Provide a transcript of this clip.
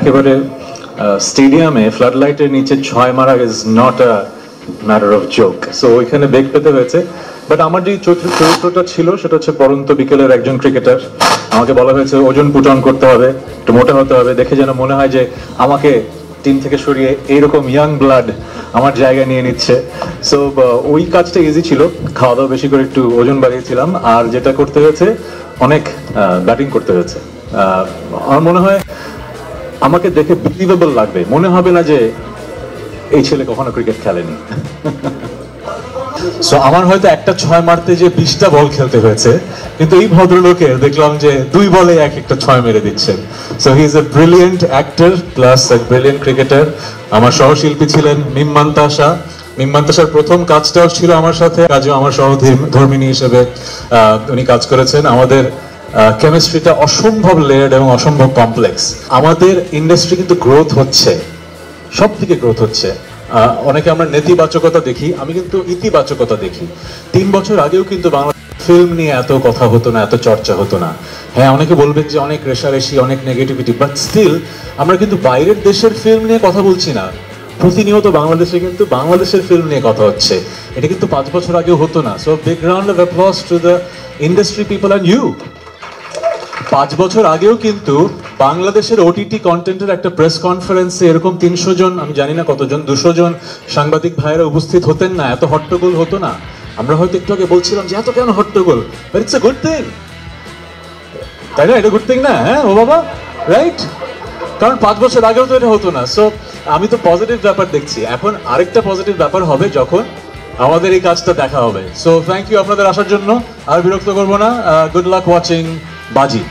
একেবারে স্টেডিয়ামে ফ্লাড লাইটের নিচে 6 মারা is not a matter of joke. So ওইখানে বেগ পেতে হয়েছে। বাট আমার যে চরিত্রটা ছিল সেটা হচ্ছে পরন্ত বিকেলের একজন ক্রিকেটার। আমাকে বলা হয়েছে ওজন পুট অন করতে হবে, একটু মোটা হতে হবে, দেখে যেন মনে হয় যে আমাকে টিম থেকে সরিয়ে এইরকম ইয়াং ব্লাড আমার জায়গা নিয়ে নিচ্ছে। সো ওই কাজটা ইজি ছিল, খাওয়া দাওয়া বেশি করে একটু ওজন বাড়িয়েছিলাম। আর যেটা করতে হয়েছে, অনেক ব্যাটিং করতে হয়েছে। আমার মনে হয় আমাকে দেখে বিলিভেবল লাগবে, মনে হবে না যে এই ছেলে কখনো ক্রিকেট খেলেনি। সো আমার হয়তো একটা 6 মারতে যে 20টা বল খেলতে হয়েছে, কিন্তু এই ভদ্রলোকের দেখলাম যে 2 বলে একটা 6 মেরে দিচ্ছেন। So he is a brilliant actor plus A brilliant cricketer. আমার সহশিল্পী ছিলেন মিম-মান্তাসা। মিম-মান্তাসার প্রথম কাজটাও ছিল আমার সাথে, কাজও আমার সহধর্মিণী হিসেবে উনি কাজ করেছেন। আমাদের কেমিস্ট্রিটা অসম্ভব লেয়ার্ড এবং অসম্ভব কমপ্লেক্স। আমাদের ইন্ডাস্ট্রি কিন্তু গ্রোথ হচ্ছে, সব থেকে গ্রোথ হচ্ছে। অনেকে আমরা নেতিবাচকতা দেখি, আমি কিন্তু ইতিবাচকতা দেখি। 3 বছর আগেও কিন্তু বাংলা ফিল্ম নিয়ে এত কথা হতো না, এত চর্চা হতো না। হ্যাঁ, অনেকে বলবেন যে অনেক রেশারেশি, অনেক নেগেটিভিটি, বাট স্টিল আমরা কিন্তু বাইরের দেশের ফিল্ম নিয়ে কথা বলছি না। প্রতিনিয়ত বাংলাদেশে কিন্তু বাংলাদেশের ফিল্ম নিয়ে কথা হচ্ছে। এটা কিন্তু 5 বছর আগেও হতো না। So big round of applause to the industry people and you. 5 বছর আগেও কিন্তু বাংলাদেশের ওটিটি কন্টেন্টের একটা প্রেস কনফারেন্সে এরকম 300 জন, আমি জানি না কতজন, 200 জন সাংবাদিক ভাইয়েরা উপস্থিত হতেন না, এত হট্টগোল হতো না। আমরা হয়তো একটু আগে বলছিলাম যে এত কেন হট্টগোল, but it's a good thing, তাই না? এটা গুড থিং না? হ্যাঁ ও বাবা, রাইট? কারণ 5 বছর আগেও তো এটা হতো না। সো আমি তো পজিটিভ ব্যাপার দেখছি। এখন আরেকটা পজিটিভ ব্যাপার হবে যখন আমাদের এই কাজটা দেখা হবে। সো থ্যাংক ইউ আপনাদের আসার জন্য। আর বিরক্ত করবো না। গুড লাক ওয়াচিং বাজি।